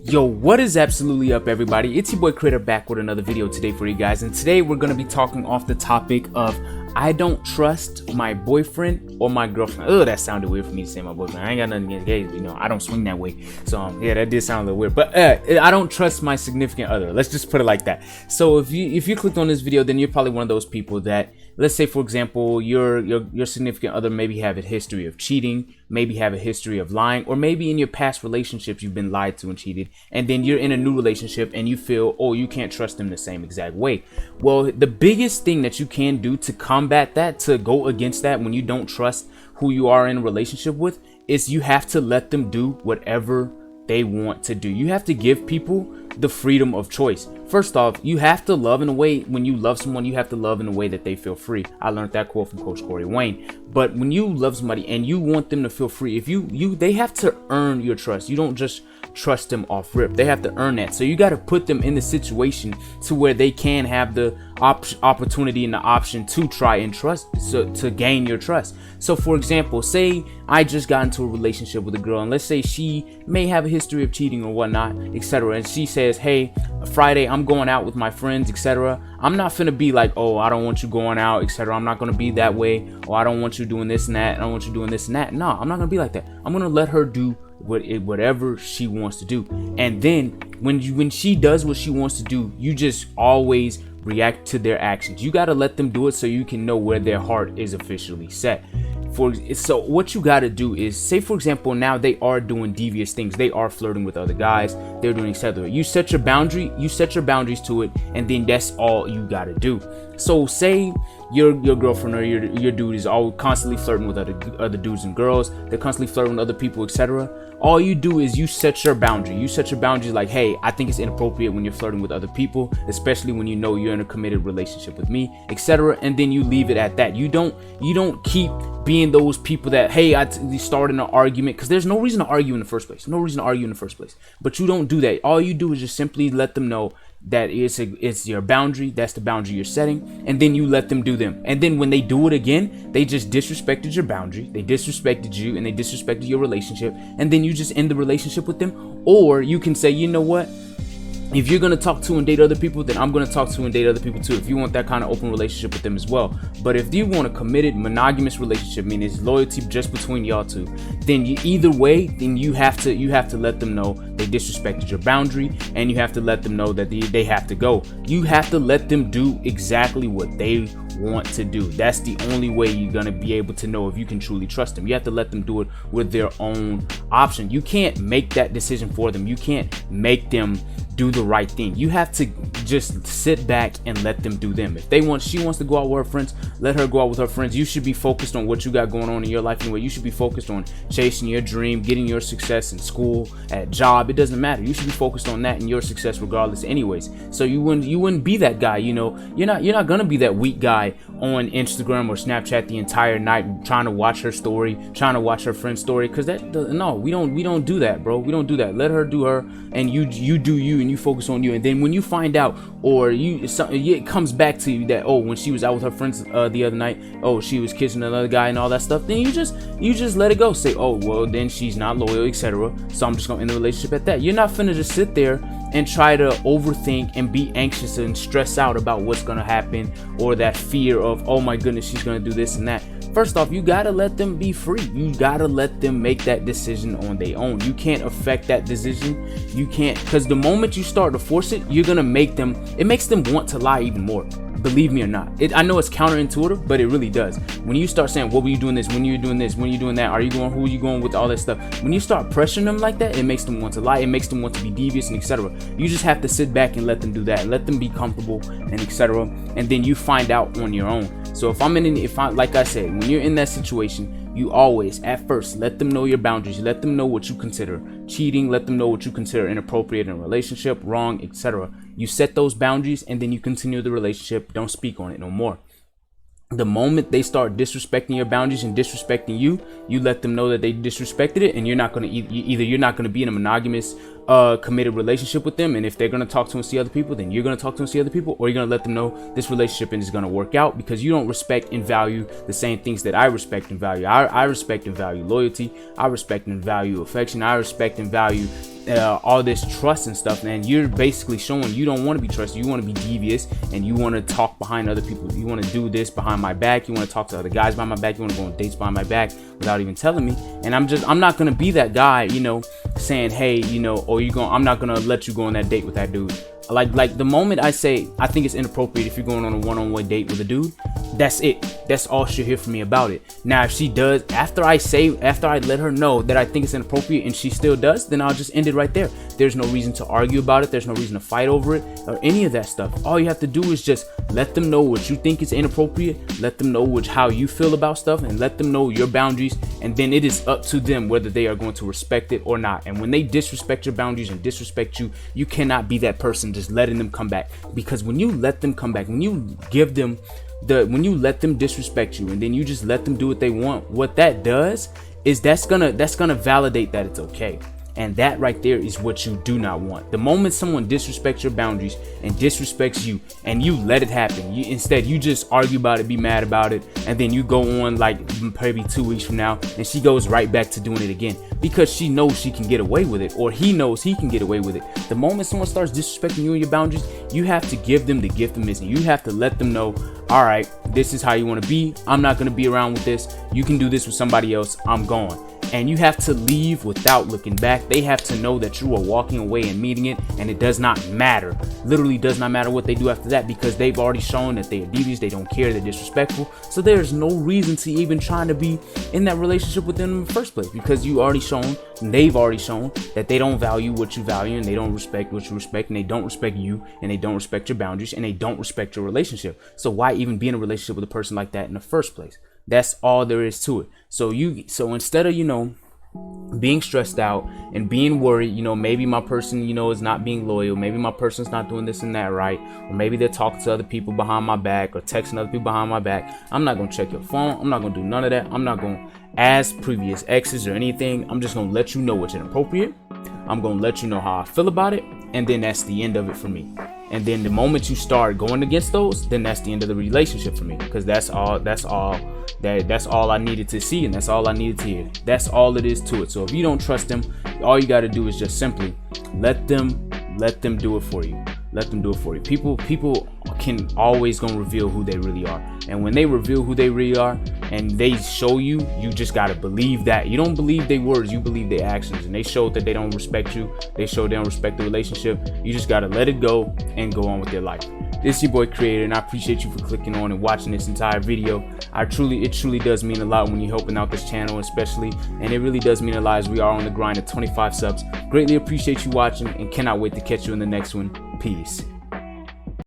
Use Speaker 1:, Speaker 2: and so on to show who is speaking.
Speaker 1: Yo, what is absolutely up, everybody? It's your boy Critter back with another video today for you guys, and today we're gonna be talking off the topic of I don't trust my boyfriend or my girlfriend. Oh, that sounded weird for me to say my boyfriend. I ain't got nothing against gays, you know, I don't swing that way. So yeah, that did sound a little weird. But I don't trust my significant other. Let's just put it like that. So if you clicked on this video, then you're probably one of those people that, let's say for example, your significant other maybe have a history of cheating, maybe have a history of lying, or maybe in your past relationships you've been lied to and cheated, and then you're in a new relationship and you feel, oh, you can't trust them the same exact way. Well, the biggest thing that you can do to combat that, to go against that when you don't trust who you are in a relationship with, is you have to let them do whatever they want to do. You have to give people the freedom of choice. First off, you have to love in a way, when you love someone, you have to love in a way that they feel free. I learned that quote from Coach Corey Wayne. But when you love somebody and you want them to feel free, they have to earn your trust. You don't just trust them off rip. They have to earn that. So you got to put them in the situation to where they can have the opportunity and the option to try and trust, so to gain your trust. So for example, say I just got into a relationship with a girl, and let's say she may have a history of cheating or whatnot, etc., and she says, hey, Friday I'm going out with my friends, etc. I'm not finna be like, oh, I don't want you going out, etc. I'm not gonna be that way. Oh, I don't want you doing this and that. I don't want you doing this and that. No, I'm not gonna be like that. I'm gonna let her do whatever she wants to do. And then when she does what she wants to do, you just always react to their actions. You got to let them do it so you can know where their heart is officially set. So what you got to do is, say for example, now they are doing devious things, they are flirting with other guys, they're doing etc. You set your boundaries to it, and then that's all you got to do. So say your girlfriend or your dude is all constantly flirting with other dudes and girls, they're constantly flirting with other people, etc. All you do is you set your boundary. You set your boundaries like, hey, I think it's inappropriate when you're flirting with other people, especially when you know you're in a committed relationship with me, etc. And then you leave it at that. You don't keep being those people that, hey, I started an argument, because there's no reason to argue in the first place. But you don't do that. All you do is just simply let them know that it's your boundary. That's the boundary you're setting, and then you let them do them. And then when they do it again, they just disrespected your boundary, they disrespected you, and they disrespected your relationship, and then you just end the relationship with them. Or you can say, you know what, if you're going to talk to and date other people, then I'm going to talk to and date other people too, if you want that kind of open relationship with them as well. But if you want a committed monogamous relationship, meaning it's loyalty just between y'all two, then either way, then you have to let them know they disrespected your boundary, and you have to let them know that they have to go. You have to let them do exactly what they want to do. That's the only way you're going to be able to know if you can truly trust them. You have to let them do it with their own option. You can't make that decision for them. You can't make them do the right thing. You have to just sit back and let them do them. If she wants to go out with her friends, let her go out with her friends. You should be focused on what you got going on in your life anyway. You should be focused on chasing your dream, getting your success in school, at job. It doesn't matter. You should be focused on that and your success regardless anyways. So you wouldn't be that guy, you know. You're not gonna be that weak guy on Instagram or Snapchat the entire night trying to watch her story, trying to watch her friend's story, because no, we don't do that, bro. We don't do that. Let her do her, and you do you, and you focus on you. And then when you find out, or it comes back to you that, oh, when she was out with her friends the other night, oh, she was kissing another guy and all that stuff, then you just let it go. Say, oh, well, then she's not loyal, etc. So I'm just gonna end the relationship at that. You're not finna just sit there and try to overthink and be anxious and stress out about what's gonna happen, or that fear of, oh my goodness, she's gonna do this and that. First off, you gotta let them be free. You gotta let them make that decision on their own. You can't affect that decision. You can't, because the moment you start to force it, you're gonna make them, it makes them want to lie even more. Believe me or not. I know it's counterintuitive, but it really does. When you start saying, what were you doing this, when you're doing this, when you're doing that, are you going, who are you going with, all that stuff, when you start pressuring them like that, it makes them want to lie, it makes them want to be devious and etc. You just have to sit back and let them do that, let them be comfortable and etc. And then you find out on your own. So like I said, when you're in that situation, you always, at first, let them know your boundaries, let them know what you consider cheating, let them know what you consider inappropriate in a relationship, wrong, etc. You set those boundaries, and then you continue the relationship. Don't speak on it no more. The moment they start disrespecting your boundaries and disrespecting you, you let them know that they disrespected it, and you're not going to either you're not going to be in a monogamous a committed relationship with them, and if they're going to talk to and see other people, then you're going to talk to and see other people, or you're going to let them know this relationship is going to work out, because you don't respect and value the same things that I respect and value. I respect and value loyalty. I respect and value affection. I respect and value all this trust and stuff, and you're basically showing you don't want to be trusted. You want to be devious, and you want to talk behind other people. You want to do this behind my back. You want to talk to other guys behind my back. You want to go on dates behind my back without even telling me. And I'm not gonna be that guy, you know, saying, hey, you know, or I'm not gonna let you go on that date with that dude. Like the moment I say I think it's inappropriate if you're going on a one-on-one date with a dude, that's it. That's all she'll hear from me about it. Now, if she does, after I let her know that I think it's inappropriate and she still does, then I'll just end it right there. There's no reason to argue about it. There's no reason to fight over it or any of that stuff. All you have to do is just let them know what you think is inappropriate. Let them know how you feel about stuff, and let them know your boundaries. And then it is up to them whether they are going to respect it or not. And when they disrespect your boundaries and disrespect you, you cannot be that person just letting them come back. Because when you let them come back, when you let them disrespect you, and then you just let them do what they want, what that does is that's gonna validate that it's okay. And that right there is what you do not want. The moment someone disrespects your boundaries and disrespects you, and you let it happen, instead you just argue about it, be mad about it, and then you go on like maybe 2 weeks from now, and she goes right back to doing it again because she knows she can get away with it, or he knows he can get away with it. The moment someone starts disrespecting you and your boundaries, you have to give them the gift of missing. You have to let them know, all right, this is how you want to be. I'm not going to be around with this. You can do this with somebody else. I'm gone. And you have to leave without looking back. They have to know that you are walking away and meeting it, and it does not matter. Literally does not matter what they do after that, because they've already shown that they are devious, they don't care, they're disrespectful. So there's no reason to even trying to be in that relationship with them in the first place, because you already shown, they've already shown that they don't value what you value, and they don't respect what you respect, and they don't respect you, and they don't respect your boundaries, and they don't respect your relationship. So why even be in a relationship with a person like that in the first place? That's all there is to it. So instead of, you know, being stressed out and being worried, you know, maybe my person, you know, is not being loyal, maybe my person's not doing this and that right, or maybe they're talking to other people behind my back or texting other people behind my back, I'm not gonna check your phone. I'm not gonna do none of that. I'm not gonna ask previous exes or anything. I'm just gonna let you know what's inappropriate. I'm gonna let you know how I feel about it, and then that's the end of it for me. And then the moment you start going against those, then that's the end of the relationship for me, because that's all I needed to see, and that's all I needed to hear. That's all it is to it. So if you don't trust them, all you got to do is just simply let them do it for you. Let them do it for you. People can always gonna reveal who they really are, and when they reveal who they really are and they show you, you just gotta believe that. You don't believe their words, you believe their actions. And they show that they don't respect you, they show they don't respect the relationship. You just gotta let it go and go on with their life. This is your boy Creator, and I appreciate you for clicking on and watching this entire video. It truly does mean a lot when you're helping out this channel, especially, and it really does mean a lot as we are on the grind of 25 subs. Greatly appreciate you watching, and cannot wait to catch you in the next one. Peace.